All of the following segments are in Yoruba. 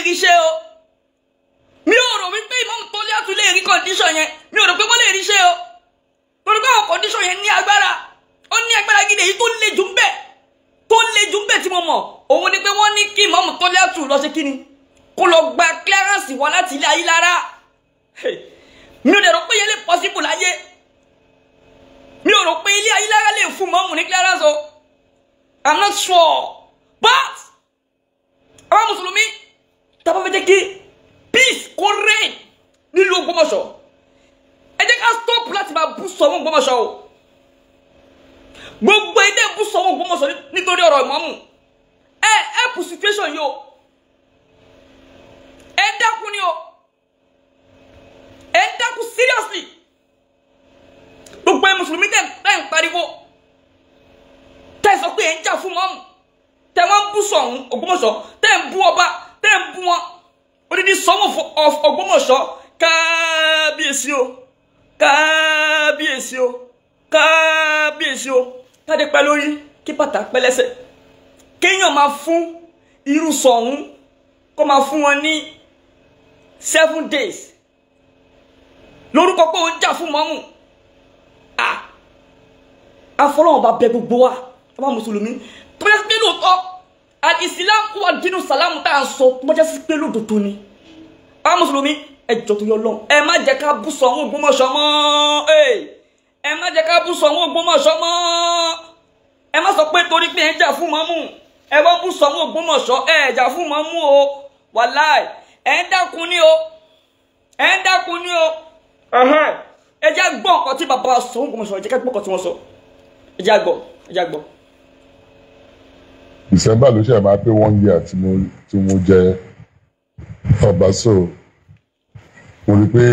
rí ṣe o mi ò rò wípé Imam Toliatu lè rí condition yẹn mi ò rò pé wọ́n lè rí ṣe o torí pé àwọn condition yẹn ní agbára ó ní agbára gidi èyí tó le jù ń bẹ tí mo mọ̀ òun ni pé wọ́n ní kí Imam Toliatu lọ ṣe kíni kó lọ gba clearance wá láti ilé Ayílára mi ò dẹ̀ rò pé yẹn lè possible láyé mi ò rò pé ilé Ayílára lè fún mọ́mù ní clearance o I'm not sure but àwọn mùsùlùmí tàbá fẹ́ jẹ́ kí peace kó reign nílùú Ògbómọ̀ṣọ́ ẹ jẹ́ ká stop láti máa bú sọ́wọ́n Ògbómọ̀ṣọ́ o gbogbo ilé bú sọ́wọ́n Ògbómọ̀ṣọ́ nítorí ọ̀rọ̀ ìmọ̀mù help situation yìí o ẹ dákun ni o ẹ dákun seriously gbogbo mùsùlùmí tẹ̀ ń pariwo tẹ̀ sọ pé ẹ ń jà fún mọ́mù tẹ̀ wọ́n ń bú sọ̀hún Ògbómọ̀ṣọ́ tẹ̀ ń bú ọba tẹ̀ ń bú wọn odidi sọ́wọ́n of Ògbómọ̀ṣọ́ kábíyèsí o kábíyèsí o kábíyèsí o tádé pẹ́ lórí kí bàtà pẹ́ lẹ́sẹ̀ kéèyàn máa fún irú sọ̀hún kó máa fún wọn ní 7 days lórúkọ pé ó ń jà fún mọ́mù afọlọ́wọ́n bá bẹ gbogbo wa ọba mùsùlùmí tó bá jẹ́ pé lóòótọ́ al-Islam wà dínú sàlámù tá à ń sọ tó bá jẹ́ pé lóòótọ́ ni ọba mùsùlùmí ẹ jọ̀ọ́ tó yọ lọ́hùn ẹ má jẹ́ ká bú sọ̀hún Ògbómọ̀ṣọ́ mọ́ ẹ má jẹ́ ká bú sọ̀hún Ògbómọ̀ṣọ́ mọ́ ẹ má sọ pé torí pé ẹ ń jà fún mọ́mù ẹ wọ́n bú sọ̀hún Ògbómọ̀ṣọ́ ẹ jà fún mọ́mù o wàláì ẹ ń dákun ní o ẹ ń dákun ní o ẹ jẹ́ gbọ́ nǹkan tí bàbá Sọ̀hún Ògbómọ̀ṣọ́ ẹ jẹ́ ká gbọ́ nǹkan tí wọ́n sọ ẹ jẹ́ gbọ́. December ló ṣe máa pé 1 year tí mo jẹ ọba so mo rí pé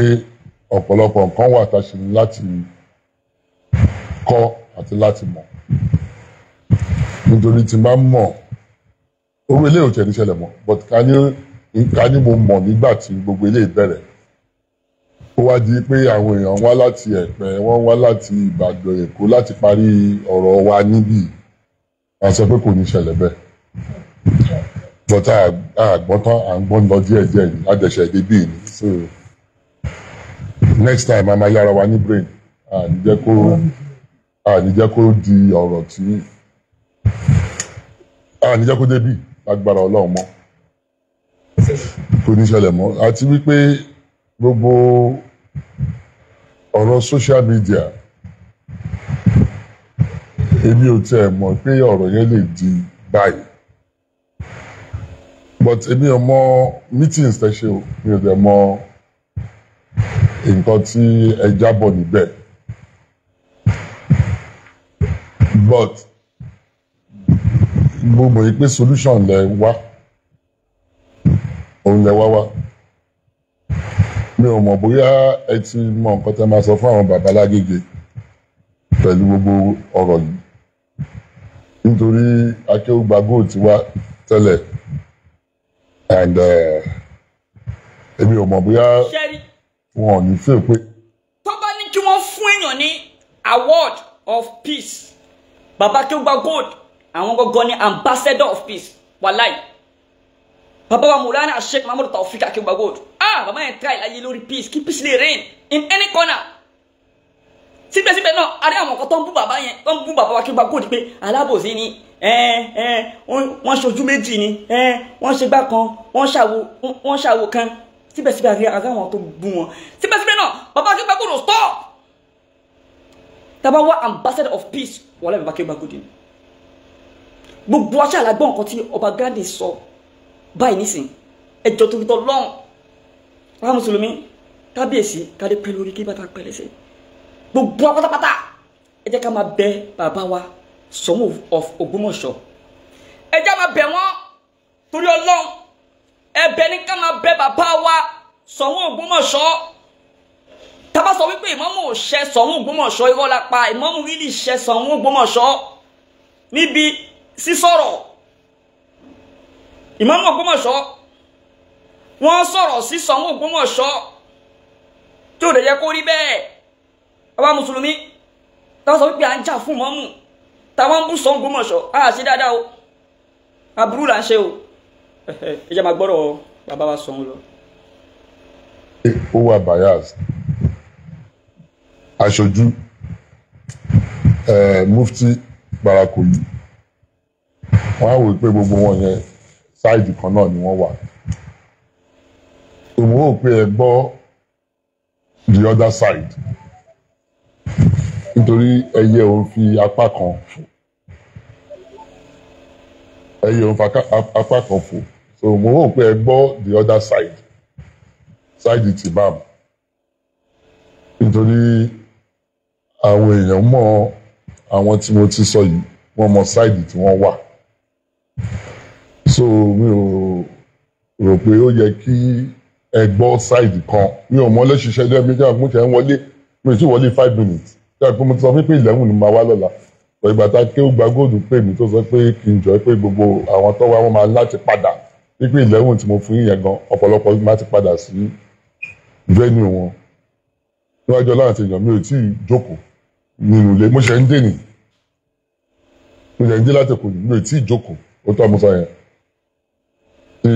ọ̀pọ̀lọpọ̀ nǹkan wà tá a ṣe ní láti kọ́ àti láti mọ̀ nítorí tí máa ń mọ̀ owó ilé òtí ẹni ṣẹlẹ̀ mọ́ but ká ní mo mọ̀ nígbà tí gbogbo ilé ìbẹ̀rẹ̀ ó wá di pé àwọn èèyàn wá láti Ẹ̀pẹ́ wọ́n wá láti Ìbàdàn Èkó láti parí ọ̀rọ̀ wa níbí a sọ pé kò ní ṣẹlẹ̀ bẹ́ẹ̀ but àgbọ́n tán à ń gbọ́n lọ díẹ̀díẹ̀ ní àdẹ̀ṣẹ̀ débì ní so next time a máa yára wa ní brain àníjẹ́ kó di ọ̀rọ̀ tí àníjẹ́ kó débì lágbára Ọlọ́run mọ́ kò ní ṣẹlẹ̀ mọ́ àti wípé gbogbo ọ̀rọ̀ social media èmi ò tiẹ̀ mọ̀ pé ọ̀rọ̀ yẹn lè di báyìí but èmi ò mọ meetings tẹ́ ṣe o mi ò dẹ̀ mọ nǹkan tí ẹ jábọ̀ níbẹ̀ but mo mọ̀ pé solution lẹ wá òun lẹ wá mi ò mọ̀ bóyá ẹ ti mọ nǹkan tẹ́ máa sọ fún àwọn bàbá Lágége pẹ̀lú gbogbo ọ̀rọ̀ yìí nítorí Akéwùgbà Gold ti wá tẹ́lẹ̀ and èmi ò mọ̀ bóyá wọn ò ní fẹ́ pé. tó bá ní kí wọ́n fún èèyàn ní award of peace bàbá Akéwùgbà Gold àwọn gangan ní ambassador of peace wàláì bàbá wa Mùlánà Sheikh Mahmoud Taofik Akéwùgbà Gold bàbá yẹn try láyé lórí peace kí peace lè reign in any corner síbẹ̀síbẹ̀ náà adé àwọn kan tó ń bú bàbá yẹn tó ń bú bàbá wa Akéwùgbà Gold pé alábòsí ni wọ́n ṣojú méjì ni wọ́n ṣe gbá kan wọ́n ṣàwo kan síbẹ̀síbẹ̀ adé àwọn tó bú wọn síbẹ̀síbẹ̀ náà bàbá Akéwùgbà Gold stop tàbá wá ambassador of peace wọlé bàbá Akéwùgbà Gold ni gbogbo aṣọ àlágbọ́n nǹkan tí Oba Ghandi sọ báyìí nísìn ẹjọ́ tó fi tọ́ lọ́hùn àwọn mùsùlùmí kábíyèsí kádé pẹ́ lórí kí bàtà pẹ́ lẹ́sẹ̀ gbogbo apátápátá ẹ jẹ́ ká máa bẹ bàbá wa Soun of Ògbómọ̀ṣọ́ ẹ jẹ́ máa bẹ̀ wọ́n torí Ọlọ́run ẹ̀bẹ̀ ní ká máa bẹ bàbá wa Soun Ògbómọ̀ṣọ́ tábà sọ wípé ìmámù ò ṣẹ Soun Ògbómọ̀ṣọ́ irọ́ la pa ìmámù rí lè ṣẹ Soun Ògbómọ̀ṣọ́ níbi sísọ̀rọ̀ ìmámù Ògbómọ̀ṣọ́ wọ́n sọ̀rọ̀ sí Soun Ògbómọ̀ṣọ́ tí ò dẹ̀ yẹ kó rí bẹ́ẹ̀ àwa mùsùlùmí táwọn sọ wípé à ń jà fún mọ́mù táwọn ń bú Soun Ògbómọ̀ṣọ́ ṣe dáadáa o aburú là ń ṣe o ẹ jẹ́ máa gbọ́rọ̀ bàbá wa Soun lọ. Ó wà bias aṣojú mufti Barakoyi wọ́n á wò pé gbogbo wọn yẹn sáìdì kan náà ni wọ́n wà òun ò pé ẹ gbọ́ the other side nítorí ẹyẹ òun fi apá kan fò so òun ò pé ẹ gbọ́ the other side ti Imam nítorí àwọn èèyàn mọ̀ àwọn tí mo ti sọ yìí wọ́n mọ̀ sáìdì tí wọ́n wà so mi ò rò pé ó yẹ kí ẹ gbọ́ sáìdì kan mi ò mọ̀ lẹ́sìṣẹ́ lẹ́mí tí mo tẹ̀ ń wọlé mi ò tí wọlé 5 minutes tí a pé mo ti sọ pé 11 ni màá wá lọ́la ìgbà tá a ké gba góòlù pè mí tó sọ pé kí n jọ pé gbogbo àwọn tó wá wọn máa láti padà wípé 11 tí mo fún yín yẹn gan ọ̀pọ̀lọpọ̀ máa ti padà sí venue wọn níwájú ọlọ́run àti èèyàn mi ò tí ì jókòó nínú ilé mo ṣe ń dè ní mo ṣe ń dé láti kò ní mi ò tí ì jókòó ó tọ́ mo sọ yẹn tí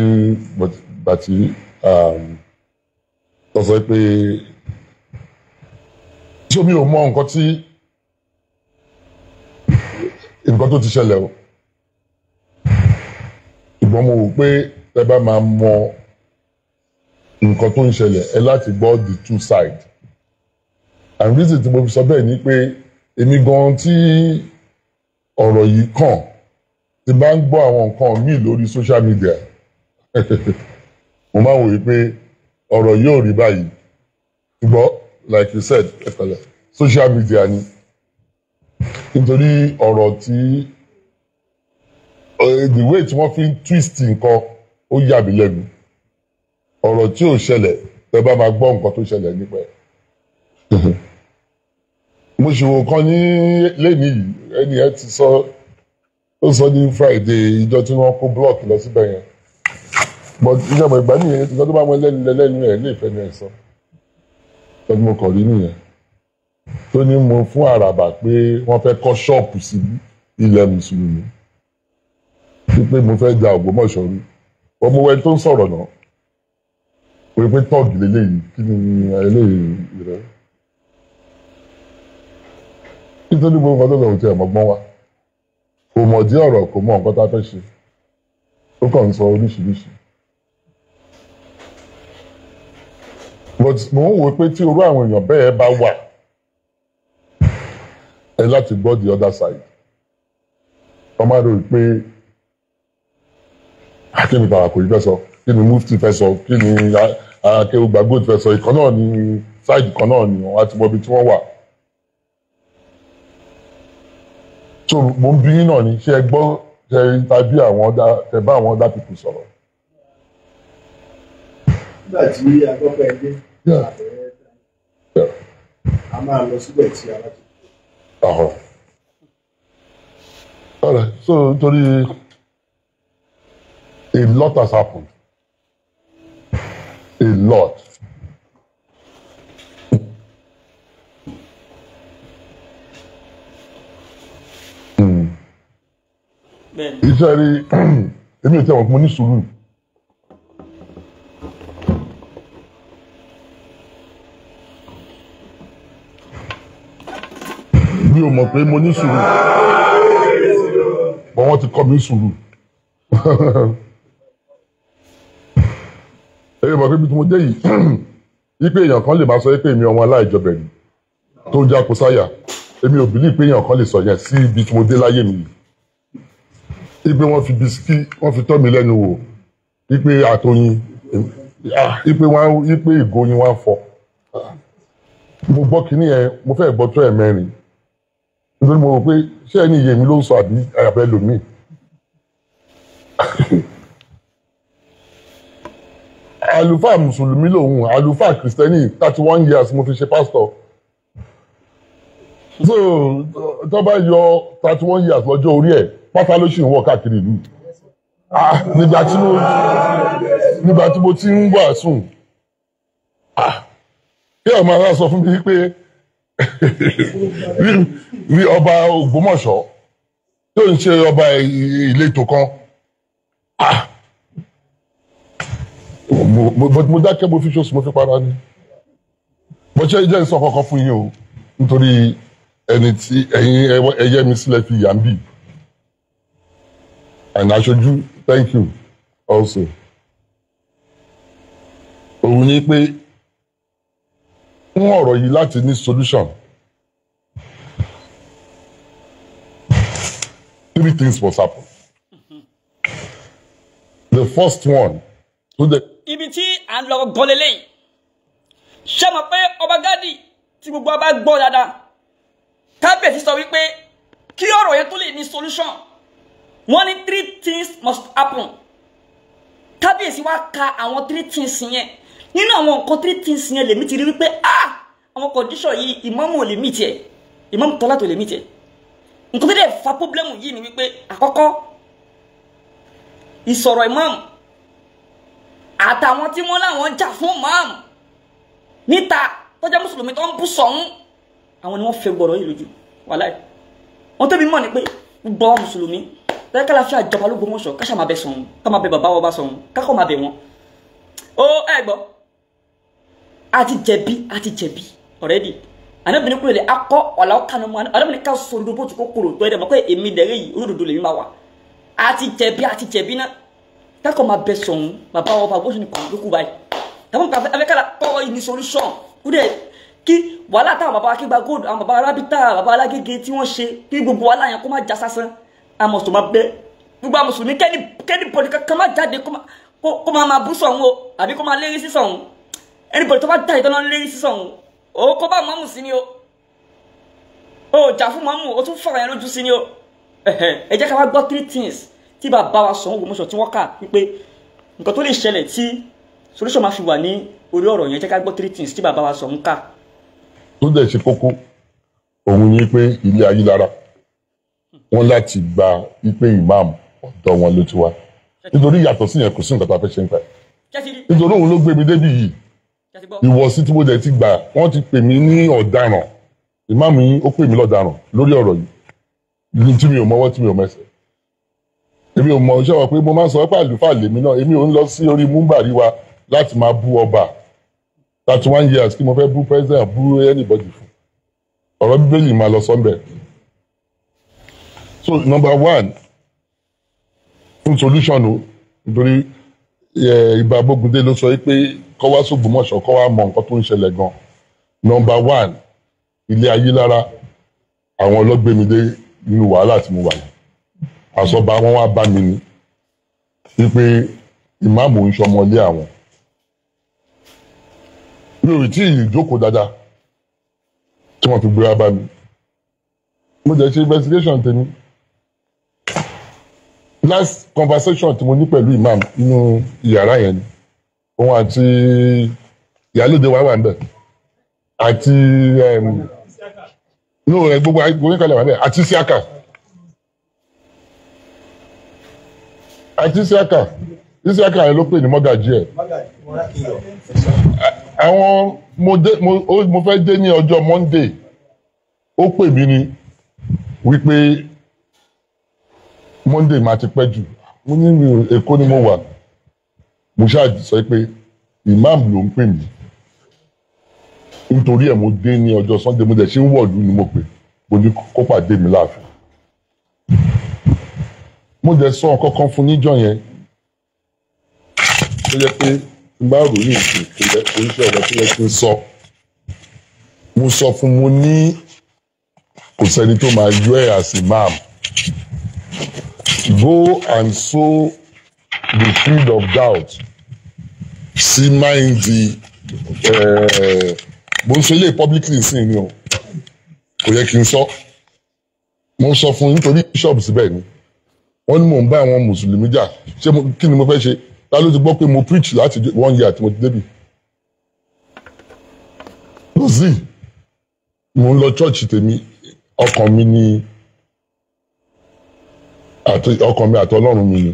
bàtí tó sọ pé tí omi ò mọ nǹkan tó ti ṣẹlẹ̀ o ṣùgbọ́n mo wò pé ẹ bá máa mọ nǹkan tó ń ṣẹlẹ̀ ẹ láti gbọ́ the two sides and reason tí mo fi sọ bẹ́ẹ̀ ni pé èmi gan tí ọ̀rọ̀ yìí kàn tí bá ń gbọ́ àwọn nǹkan míì lórí social media mo máa ń wòye pé ọ̀rọ̀ yìí ò rí báyìí ṣùgbọ́n like you said ẹ̀pẹ̀lẹ̀ social media ni nítorí ọ̀rọ̀ tí the way tí wọ́n fi ń twist nǹkan ó yà mí lẹ́nu ọ̀rọ̀ tí ò ṣẹlẹ̀ tẹ́ bá máa gbọ́ nǹkan tó ṣẹlẹ̀ nípa ẹ̀. mo ṣòwò kan ní lẹ́nìí yìí ẹni ẹ ti sọ ó sọ ní Friday ìjọ tí wọ́n kó block lọ síbẹ̀ yẹn but ìjọba ìgbà nìyẹn ìjọba tó bá wọn lẹ́nu ẹ̀ lè fẹ́ ní ẹ̀ sọ tọ́jú mo kọ̀ rí nìyẹn tó ní mo fún àràbà pé wọ́n fẹ́ kọ́ ṣọ́ọ̀pù sí ilẹ̀ mùsùlùmí wípé mo fẹ́ ja Ògbómọ̀ṣọ́ rí ọmọ wẹ́n tó ń sọ̀rọ̀ náà wọ́n pé tọ́ọ̀gì lélẹ́yìí kí ni eléyìí rẹ̀ nítorí gbogbo nǹkan tó lọ́wọ́ tí ẹ̀ mọ́gbọ́n wa kò mọ̀ dí ọ̀rọ̀ kò mọ̀ nǹkan tá a fẹ́ ṣe ó kàn ń sọ oríṣiríṣi but mo ń wò pé tí orú àwọn èèyàn bẹ́ẹ̀ bá wà ẹ láti gbọ́ the other side wọ́n máa rò pé kí ni Barakoyi fẹ́ sọ kí ni mufti fẹ́ sọ kí ni akéwùgbà gold fẹ́ sọ ìkan náà ni side kan náà ni wọ́n á ti mọ ibi tí wọ́n wà. so mo ń bí yín náà ni ṣé ẹ gbọ́ ṣe interview ẹ bá àwọn other people sọ̀rọ̀. nígbà tí agbọ́pẹ́ ẹgbẹ́ a máa lọ síbẹ̀ tí a bá ti. All right. So nítorí a lot has happened. A lot. Iṣẹ́ rí èmi ò tẹ́ wọn mo ní sùúrù. Mi ò mọ̀ pé mo ní sùúrù. Bọ́ wọ́n ti kọ́ mi sùúrù. Ẹyẹ mọ̀ pé bí mo dé yìí wípé èèyàn kan lè máa sọ pé èmi ọmọ aláìjọbẹ̀ ni tó ń jáko sáyà èmi ò bìlí pé èèyàn kan lè sọ yẹn sí ibi tí mo dé láyé mi yìí. Wípé wọ́n fi bisikí wọ́n fi tọ́ mi lẹ́nu wò wípé àtọyìn wípé ìgò yín wá ń fọ́. Mo gbọ́ kínní yẹn mo fẹ́ gbọ́ tó ẹ̀mẹ́rin nítorí mo rò pé ṣé ẹni iye mi ló ń sọ àbí àyàfẹ́ lòmíì. Àlùfáà mùsùlùmí lòun àlùfáà kìrìsìtẹ́nì 31 years mo fi ṣe pásítọ̀. So tó bá yọ 31 years lọ́jọ́ orí ẹ̀ pátá ló ṣì ń wọ̀ káàkiri ìlú. Nígbà tí mo ti ń wàásù kí ọmọ ara sọ fún mi pé rí ọba Ògbómọ̀ṣọ́ tó ń ṣe ọba ìletò kan mo dákẹ́ mo fi ṣoṣù mo fi para ni mo ṣe jẹ́ ìsọ kankan fún yín o nítorí ẹni tí ẹ̀yin ẹyẹ mi sílẹ̀ fi yà ń bì and aṣojú thank you also òun ni pé fún ọ̀rọ̀ yìí láti ní solution 3 things must happen. The first one. Ibi tí à ń lọ gan lélẹ́yìn ṣé mọ̀ pé Oba Ghandi tí gbogbo ọba gbọ́ dáadáa kábíyèsí sọ wípé kí ọ̀rọ̀ yẹn tó lè ní solution wọ́n ní 3 things must happen. Kábíyèsí wá ka àwọn 3 things yẹn nínú àwọn nǹkan 3 things yẹn lèmi ti rí wípé àwọn condition yìí ìmáàmù ò lè meet ẹ̀ ìmáàmù Tọ́lá tó lè meet ẹ̀ nǹkan tó dẹ̀ fa problem yìí ni wípé àkọ́kọ́ ìsọ̀rọ̀ ìmáàmù àtàwọn tí wọ́n láwọn jà fún ìmáàmù níta tó jẹ́ mùsùlùmí tó ń bú Soun àwọn ni wọ́n fẹ́ gbọ́rọ̀ yìí lójú wàláì wọ́n tẹ́bi mọ̀ ní pé gbogbo àwọn mùsùlùmí tẹ́lẹ̀ kálá fi àjọba l'Ógbómọ̀ṣọ́ káṣà máa bẹ Soun ká máa bẹ bàbá Ọba Soun kákọ́ máa bẹ wọn ó gbọ́ àti jẹ̀bi already ànábìnrin kúrò lè akọ́ ọ̀là ọ̀kanu mọ́ ànábìnrin ká sọ òdodo bó ti kó kúrò tó ẹ̀dẹ̀ mọ́ pé èmi dẹ̀rẹ́ yìí olódodo lèmi máa wà àti jẹ̀bi náà kákọ́ máa bẹ Soun bàbá Ọba bó ṣe ní kàn lókù báyìí tàbí abẹ́kálá tọ́ ìní solution kúrẹ́ kí wàhálà táwọn bàbá akígba gold àwọn bàbá arábítà bàbá alágége tí wọ́n ṣe kí gbogbo wàhálà yẹn kó má já sásán àmọ̀sọ̀ máa bẹ gbogbo àmọ̀sùlùmí kẹ́ni bọ̀dì kankan má jáde kó máa bú Soun o àbí kó máa lérí sí Soun anybody tó bá dá ìtọ́nà lérí sí Soun o kó bá mọ́mù sí ni o jà fún mọ́mù o tún fọ̀rọ̀ yẹn lójú sí ni o ẹ jẹ́ ká wá gbọ́ 3 things tí bàbá wa Soun Ogbomoso tí wọ́n kà wípé nǹkan tó lè ṣẹlẹ̀ tí solution máa fi wà ní orí ọ̀rọ̀ yẹn jẹ́ ká gbọ́ 3 things tí bàbá wa Soun kà. tó dẹ̀ ṣe kókó òun ni pé ilé ayé lára wọn láti gba wípé imam ọ̀dọ̀ wọn ló ti wá nítorí yàtọ̀ sí yẹn kò sí nǹkan tó a fẹ́ ṣe ń pẹ́ nítorí òun ló gbé mi débi yìí ìwọ̀sí tí mo dẹ̀ ti gbà wọ́n ti pè mí ní ọ̀daràn imam yín ó pè mí lọ́daràn lórí ọ̀rọ̀ yìí tí mi ò mọwọ́ tí mi ò mẹsẹ̀ èmi ò mọ iṣẹ́ wọn pé mo máa ń sọ pé àlùfáà lèmi náà èmi ò ń lọ sí orí múmbàrí wa láti máa bú ọba 31 years kí mo fẹ́ bú president bú anybody fún ọ̀rọ̀ bíbélì máa lọ sọ́nbẹ̀. So number 1 fún solution o nítorí Ìbà Bógúndé ló sọ pé kọ́ wá s'Ògbómọ̀ṣọ́ kọ́ wá mọ nǹkan tó ń ṣẹlẹ̀ gan. Number 1 ilé ayé lára àwọn ọlọ́gbẹ́mídé nínú wàhálà tí mo wà yìí àsọba wọn wá bá mi ní wípé ìmáàmù ń ṣọmọlé àwọn mi ò tí ì jókòó dáadáa tí wọ́n fi gbéra bá mi mo jẹ́ ṣe investigation tèmi last conversation tí mo ní pẹ̀lú imam nínú yàrá yẹn ni òun àti ìyálóde wa wà ń bẹ̀ àti inú rẹ̀ gbogbo oníkàlẹ̀ wà ń bẹ̀ àti Isiaka rẹ̀ ló pè ní mọ́gàjí ẹ̀ àwọn mo fẹ́ dé ní ọjọ́ Monday ó pè mí ní wípé Monday máa ti pẹ́ jù mo ní Èkó ni mo wà mo ṣáà sọ pé imam ló ń pè mí nítorí ẹ̀ mo dé ní ọjọ́ Sunday mo dẹ̀ ṣe ń wọ̀lú ni mo pè mo ní kó pàdé mi láàfin mo dẹ̀ sọ nǹkan kan fún níjọ́ yẹn tó yẹ pé n bá rò ní ìsìn oríṣẹ́ ọ̀rọ̀ tó yẹ kí n sọ mo sọ fún mo ní kò sẹ́ni tó máa yọ ẹ̀ as imam go and sow the seed of doubt sí máìndì mo ń sọ ilé publicly sí ni o kò yẹ kí n sọ mo sọ fún nítorí bishop síbẹ̀ ni wọ́n ní mò ń bá àwọn mùsùlùmí jà ṣé kí ni mo fẹ́ ṣe ta ló ti gbọ́ pé mo preach láti 1 year tí mo ti débi kò sí mo ń lọ church tèmi ọkàn mi ni àti Ọlọ́run mi ni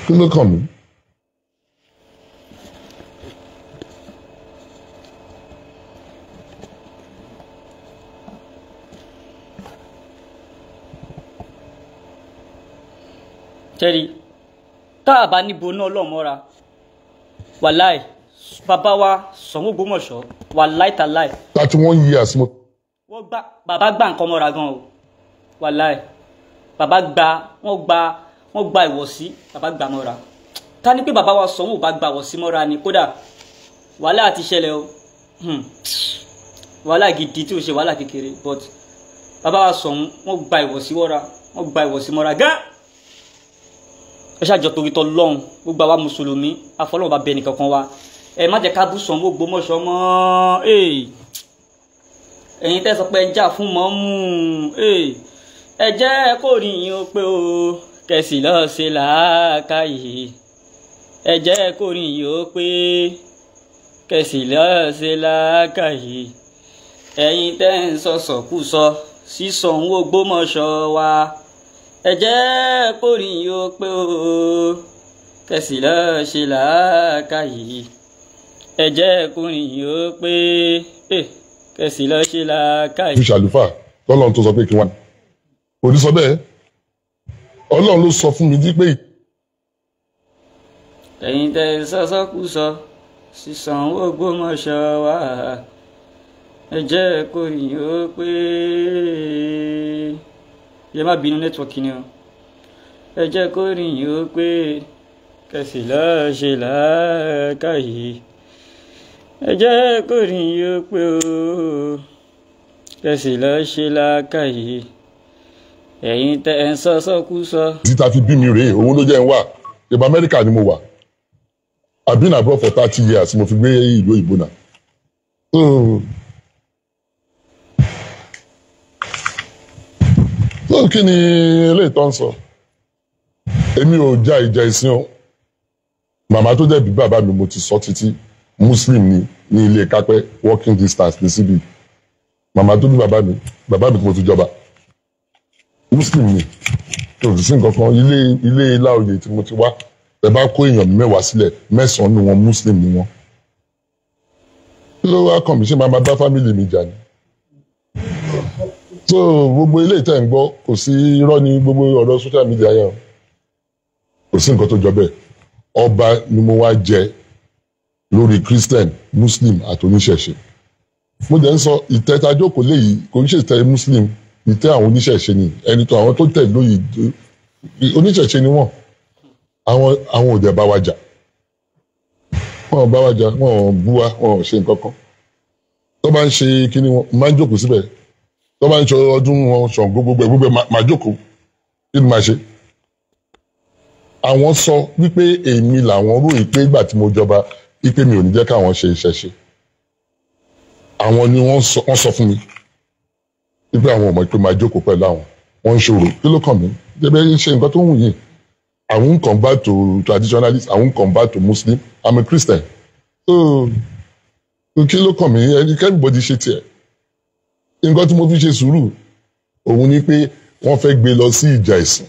kí ló kàn mí. tẹ́rí tá a bá níbo náà lọ́mọ́ra wàláì bàbá wa Soun Ogbomoso wàláì tàláì. 31 years mo. wọ́n gba bàbá gba nǹkan mọ́ra gan o wàláì bàbá gba wọ́n gba ìwọ̀sí bàbá gba mọ́ra ká ní pé bàbá wa Soun ò bá gba ìwọ̀sí mọ́ra ni kódà wàhálà àti ṣẹlẹ̀ o wàhálà gidi tí o ṣe wàhálà kékeré but bàbá wa Soun wọ́n gba ìwọ̀sí mọ́ra gan ẹ ṣàjọ torí tọ lọ́hùn gbogbo àwa mùsùlùmí afọlọ́wọ́ bá bẹ nìkan kan wa ẹ má jẹ́ ká bú Soun Ogbomoso mọ́ ẹ̀yin tẹ́ sọ pé ẹ jà fún mọ́mú ẹ jẹ́ kó rí yín ó pé o kẹsì lọ́ọ́ ṣe làákàyè ẹ jẹ́ kó rí yín ó pé kẹsì lọ́ọ́ ṣe làákàyè ẹ̀yin tẹ́ ń sọ̀sọ̀kúsọ sí Soun Ogbomoso wa ẹ jẹ́ kó rí yín ó pé o kẹsì lọ́ọ́ ṣe làákàyè ẹ jẹ́ kó rí yín ó pé kẹsì lọ́ọ́ ṣe làákàyè. ìṣàlùfà tọ́lọ́run tó sọ pé kí wọ́n kò ní sọ bẹ́ẹ̀ ọlọ́run ló sọ fún mi dípé. ẹ̀yin tẹ́ sọ́sọ́kúsọ sí Soun Ogbomoso wa ẹ jẹ́ kó rí yín ó pé yẹ má bínú nẹ́tíwọ̀kì ni o ẹ jẹ́ kó rí yín ó pé kẹsì lọ́ọ́ ṣe làákàyè ẹ jẹ́ kó rí yín ó pé o kẹsì lọ́ọ́ ṣe làákàyè ẹ̀yin tẹ́ ẹ ń sọ́sọ́kúsọ. títa fi bí mi rèé òun ló jẹ́ ń wà ìbá Amẹ́ríkà ni mo wà I've been abroad for 30 years mo fi gbé ìlú òyìnbó náà. so kí ni eléyìí tó ń sọ èmi ò já ìjà ìsìn o màmá tó dẹ̀ bí bàbá mi mo ti sọ títí Muslim ni ní ilé kápẹ́ walking distance ní síbi màmá tó bí bàbá mi mo ti jọba Muslim ni kò sí nǹkan kan ilé Láòyè tí mo ti wá ẹ bá kó èèyàn 10 sílẹ̀ 9 ni wọn Muslim ni wọn kí ló wá kàn mí ṣe máa bá fámìlì mi jà ni so gbogbo ilé ìtẹ̀ ń gbọ́ kò sí irọ́ ní gbogbo ọ̀rọ̀ social media yẹn kò sí nǹkan tó jọ bẹ́ẹ̀ ọba ni mo wá jẹ lórí Christian Muslim àti oníṣẹ̀ṣe mo dẹ̀ ń sọ ìtẹ́ tá a jókòó léyìí kò ń ṣe ìtẹ́ Muslim ìtẹ́ àwọn oníṣẹ̀ṣe ni ẹni tó àwọn tó tẹ̀ lóyè oníṣẹ̀ṣe ni wọ́n àwọn òde bá wa jà wọ́n bá wa jà wọ́n bú wa wọ́n ṣe nǹkan kan tó bá ń ṣe kíní wọn máa ń jókòó síbẹ̀ tó bá ń ṣe ọdún wọn Ṣàngó gbogbo máa jókòó kí ni máa ṣe. àwọn sọ wípé èmi làwọn ròyìn pé ìgbà tí mo jọba wípé mi ò ní jẹ́ káwọn ṣe ìṣẹ̀ṣe àwọn ni wọ́n sọ fún mi wípé àwọn ọmọ ìpè máa jókòó pẹ̀lú àwọn wọ́n ń ṣòro kí ló kàn mí jẹ́bẹ́ ṣe nǹkan tó ń wù yìí I won't convert to traditionalist I won't convert to Muslim I'm a Christian so kí ló kàn mí everybody ṣe tiẹ̀ nǹkan tí mo fi ṣe sùúrù òun ni pé wọ́n fẹ́ gbé lọ sí ìjà ẹ̀sìn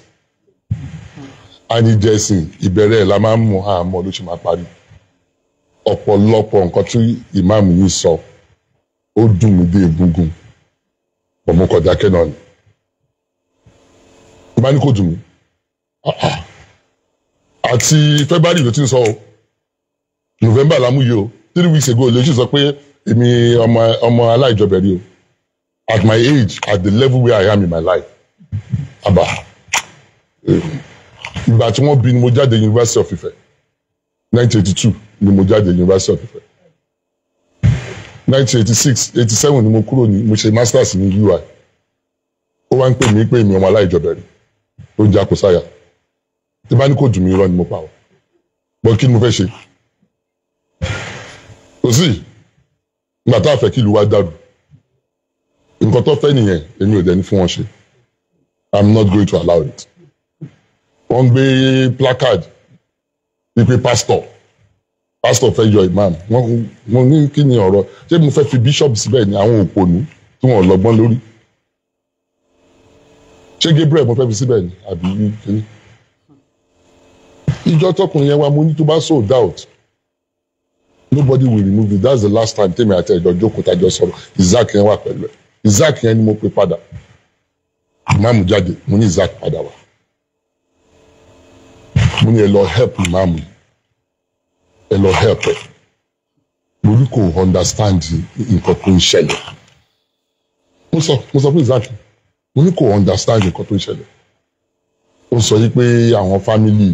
àníjà ẹ̀sìn ìbẹ̀rẹ̀ ẹ̀ la máa ń mọ àmọ́ ló ṣe máa parí ọ̀pọ̀lọpọ̀ nǹkan tí ìmáàmù yìí sọ ó dùn mí dé egungun ọmọ kọjá kẹ́nà ni bá ní kò dùn mí àti February ló ti ń sọ o November lámúyẹ o 3 weeks ago lè ṣe sọ pé èmi ọmọ aláìjọbẹ̀ rí o at my age at the level where I am in my life àbá ìgbà tí wọ́n bí ni mo jáde University of Ife 1982 ni mo jáde University of Ife 1986 87 ni mo kúrò ní mo ṣe masters ní UI ó wá ń pè mí pé èmi ọmọ aláìjọbẹ̀ rí tó ń jákò sáyà tí bá ní kò dùn mí irọ́ ni mo pa ọ́ bọ́ kí ni mo fẹ́ ṣe kò sí ìgbà tá a fẹ́ kí ìlú wa dàrú nǹkan tó fẹ́ nìyẹn èmi ò dẹ̀ ní fún wọn ṣe I'm not going to allow it wọ́n gbé placard wípé pastor fẹ́ yọ imam wọ́n ní kí ni ọ̀rọ̀ ṣé mo fẹ́ fi bishop síbẹ̀ ní àwọn òpònú tí wọ́n lọ́gbọ́n lórí ṣé Gabriel mo fẹ́ fi síbẹ̀ ní àbí kíní ìjọ tọkùnrin yẹn wá mo ní tó bá sold out nobody will remove it that's the last time tèmi àti ẹ̀jọ̀ jókòó tájọ sọ̀rọ̀ Isaac yẹn wà pẹ̀lú ẹ̀ Isaac yẹn ni mo pè padà ìmáàmù jáde mo ní Isaac padà wá mo ní ẹ lọ help ìmáàmù ẹ lọ help ẹ mo ní kò understand nǹkan tó ń ṣẹlẹ̀ mo sọ pé exactly mo ní kò understand nǹkan tó ń ṣẹlẹ̀ ó sọ yìí pé àwọn family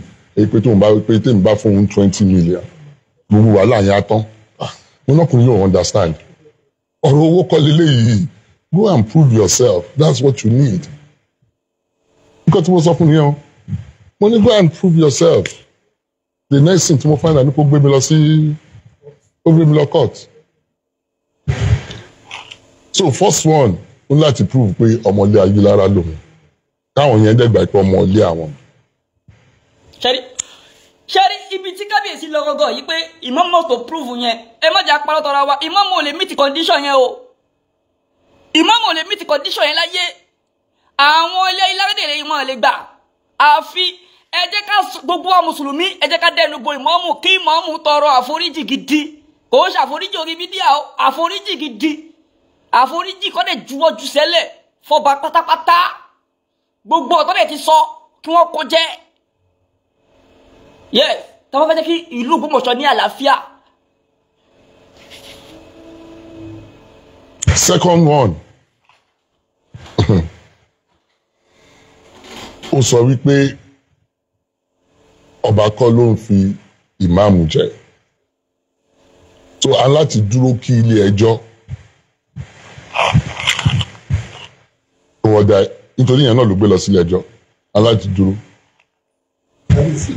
pé tóun bá pé tèmi bá fún òun 20 million gbogbo wàhálà yẹn á tán mo nákùnrin yóò understand ọ̀rọ̀ owó kọ́ leléyìí go and prove yourself that's what you need nǹkan tí mo sọ fún yẹn o mo ní go and prove yourself the next thing tí mo find out ni kó gbé mi lọ sí ó gbé mi lọ court so first one ó láti prove pé ọmọlé Ayélára lòun káwọn yẹn dẹ́gbà pé ọmọlé àwọn. ṣẹ́rí ibi tí kábíyèsí lọ gọ́gọ́ yìí pé Imam tó prove yẹn ẹ má jà parọ́ tọ́ra wa Imam ò lè meet condition yẹn o Imam ò lè meet condition yẹn láyé àwọn ilé ìlàrédèrè ìmọ̀ lè gbà àfi ẹ jẹ́ ká gbogbo wa mùsùlùmí ẹ jẹ́ ká dẹnu bo ìmáàmù kí ìmáàmù tọrọ àforíjì gidi kò ń ṣàforíjì orí mídíà o àforíjì gidi àforíjì kọ́ dẹ̀ juwọ́ ju sẹ́lẹ̀ fọba pátápátá gbogbo ọ̀tọ́ dẹ̀ ti sọ kí wọ́n kó jẹ́ yes táwọn fẹ́ jẹ́ kí ìlú Ògbómọ̀ṣọ́ ní àlàáfíà. Second one ó sọ wípé ọba kọ́ ló ń fi ìmáàmù jẹ so a láti dúró kí ilé ẹjọ́ wọ́dà nítorí yẹn náà ló gbé lọ sílé ẹjọ́ a láti dúró.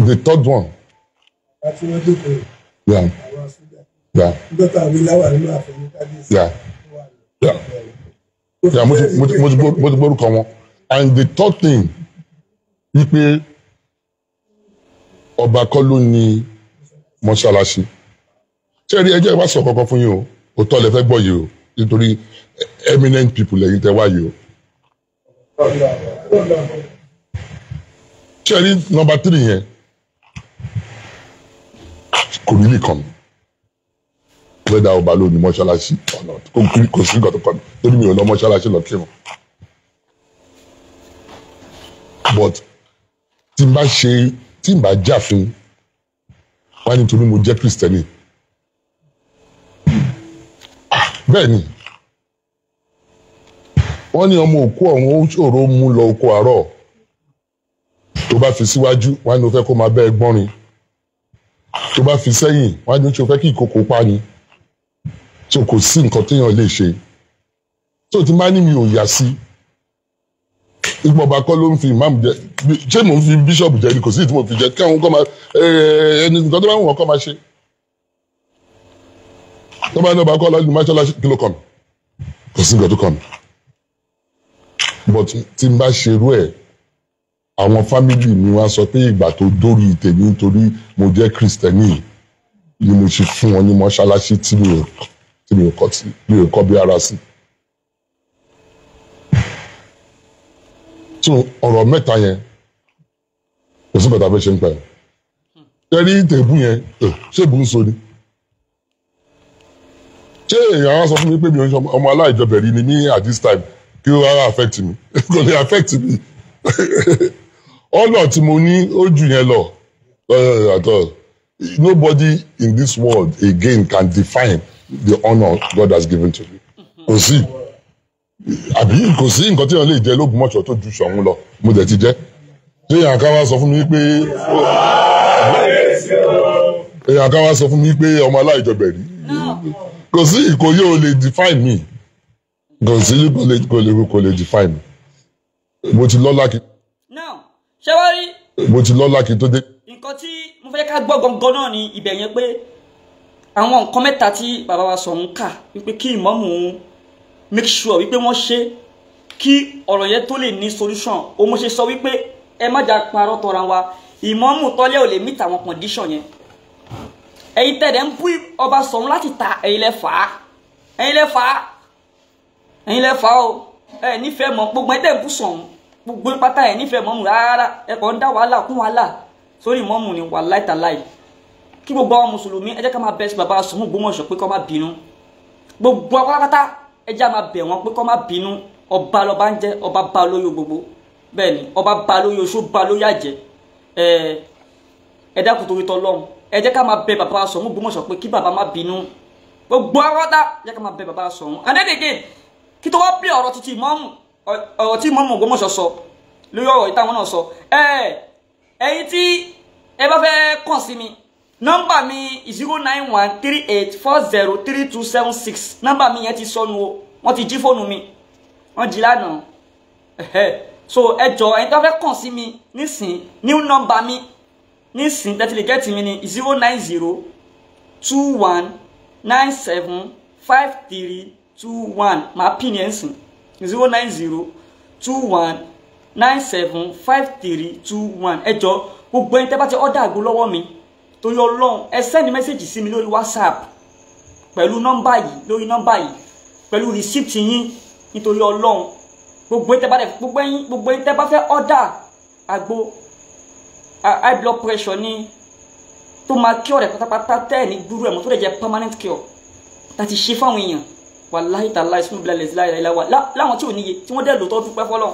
The third one. Yeah. Yeah. Yeah. Yeah. Yeah. Mo ti gbórúkọ wọn and the third thing wípé ọba kọ́ ló ní mọ́ṣáláṣí ṣé rí ẹjẹ́ wá sọ kankan fún yín o òótọ́ lẹ fẹ́ gbọ́ yìí o nítorí eminent people lẹ́yìn tẹ́ wá yìí o. ṣé rí number 3 yẹn kò ní lè kàn mí wẹ́dà ọba ló ní mọ́ṣáláṣí ọ̀nà kò sí nǹkan tó kàn mí torí mi ò lọ mọ́ṣáláṣí lọ kírun but tí n bá jà fún wá nítorí mo jẹ́ kristẹni bẹ́ẹ̀ ni wọ́n ní ọmọ òkú ọ̀hún ó ṣòro mú lọ oko àárọ̀ tó bá fi síwájú wá ní o fẹ́ kó máa bẹ́ ẹ gbọ́nrin tó bá fi sẹ́yìn wá ní o fẹ́ kí ìkòkò pa ni so kò sí nǹkan téèyàn lè ṣe so tí má ní mi ò yà sí ipò ọba kọ́ ló ń fi ìmáàmù jẹ ṣé mò ń fi bíṣọ̀bù jẹ ni kò sí ìdí mo fi jẹ kí àwọn kọ́ máa ẹni nǹkan tó bá ń wọ̀n kọ́ máa ṣe tó bá ní ọba kọ́ lọ́dún mọ́ṣáláṣí kí ló kàn mí kò sí nǹkan tó kàn mí but tí n bá ṣerú ẹ̀ àwọn fámìlì mi wá sọ pé ìgbà tó dórí tèmi nítorí mo jẹ́ kristẹni ni mo ṣe fún wọn ní mọ́ṣáláṣí tí mi ò kọ́ bí ara sí. so ọ̀rọ̀ mẹ́ta yẹn kò sí bàtà fẹ́ ṣe ń pẹ́ tẹ́rí tèbú yẹn ṣé ìbú ń so ni ṣé èèyàn á sọ fún mi pé mi ò ń ṣe ọmọ aláìjọbẹ̀rí ni ní at this time kí ó rárá affect mi kò lè affect mi ọ̀nà tí mo ní ó jù yẹn lọ at all nobody in this world again can define the honour God has given to me kò sí àbí kò sí nǹkan tí wọn lè jẹ l'Ógbómọ̀ṣọ́ tó ju Ṣọ̀ún lọ mo dẹ̀ ti jẹ́ ṣé èèyàn kan wá sọ fún mi pé ọmọ aláìjọbẹ̀rí kò sí ìkòyí ò lè define me kò sí kò lè define me mo ti lọ́lá kí. ṣé wàá rí. mo ti lọ́lá kí tó dé. nǹkan tí mo fẹ́ ká gbọ́ gangan náà ni ibẹ̀ yẹn pé àwọn nǹkan mẹ́ta tí bàbá wa sọ ń kà wípé kí ìmáàmù make sure wípé wọ́n ṣe kí ọ̀rọ̀ yẹn tó lè ní solution o mo ṣe sọ wípé ẹ má jà parọ́ tọra wa ìmáàmù tọ́lẹ̀ ò lè meet àwọn condition yẹn ẹ̀yin tẹ̀lé ń bú ọba Ṣọ̀ún láti ta ẹ̀yin lẹ fà á o ẹ nífẹ̀ẹ́ mọ́ gbogbo ẹ̀ tẹ̀ ń bú Ṣọ̀ún gbogbo pátá ẹ̀ nífẹ̀ẹ́ mọ́mù rárá ẹ kàn ń dá wàhálà kún wàhálà sórí mọ́mù ni wàláì tàláì kí gbogbo àwọn mùsùlùmí ẹ jẹ́ ká máa bẹ̀ sí bàbá Ṣọ̀ún Ògbómọ̀ṣọ́ pé kó má bínú gbogbo apárápátá ẹ jẹ́ máa bẹ̀ wọ́n pé kó má bínú ọba lọ́ba ń jẹ́ ọba bá lóyè gbogbo bẹ́ẹ̀ ni ọba bá lóyè oṣù bá lóyè àjẹ́ ẹ dákun torí tọ́lọ́run ẹ jẹ́ ká máa bẹ bàbá Soun Ogbomoso pé kí bàbá má bínú gbogbo awọ́dá jẹ́ ká máa bẹ bàbá Soun. And then again kí tó wá pé ọ̀rọ̀ títí Imam ọ̀rọ̀ tí Imam Ogbomoso sọ lórí ọ̀rọ̀ ìtàwọn náà sọ ẹ̀yin tí ẹ bá fẹ́ kàn sí mi nọ́mbà mi 09138403276 nọ́mbà mi yẹn ti sọnù o wọ́n ti jí fóònù mi wọ́n jí lánàá so ẹ jọ̀ọ́ ẹ̀yin tó fẹ́ kàn sí mi nísìn new nọ́mbà mi nísìn tẹ́tí lè gẹ́tì mi ní 09021975321 máa pín ní ẹ̀sìn 09021975321 ẹ jọ̀ọ́ gbogbo ẹ̀yin tẹ́ bá ti order àgbo lọ́wọ́ mi torí Ọlọ́run ẹ send message sí mi lórí WhatsApp pẹ̀lú nọ́mbà yìí lórí nọ́mbà yìí pẹ̀lú receipt yín nítorí Ọlọ́run gbogbo ẹ̀yin tẹ́ bá fẹ́ order àgbo high blood pressure ní tó máa cure rẹ̀ pátápátá tẹ́ ní gbúrú ẹ̀ mọ́ tó lè jẹ́ permanent cure láti ṣe fáwọn èèyàn wàláhì tàláhì sínú bílẹ̀ lẹ́sí láìláìláwà láwọn tí ò níye tí wọ́n dẹ̀ lò tó dúpẹ́ fọ́lọ́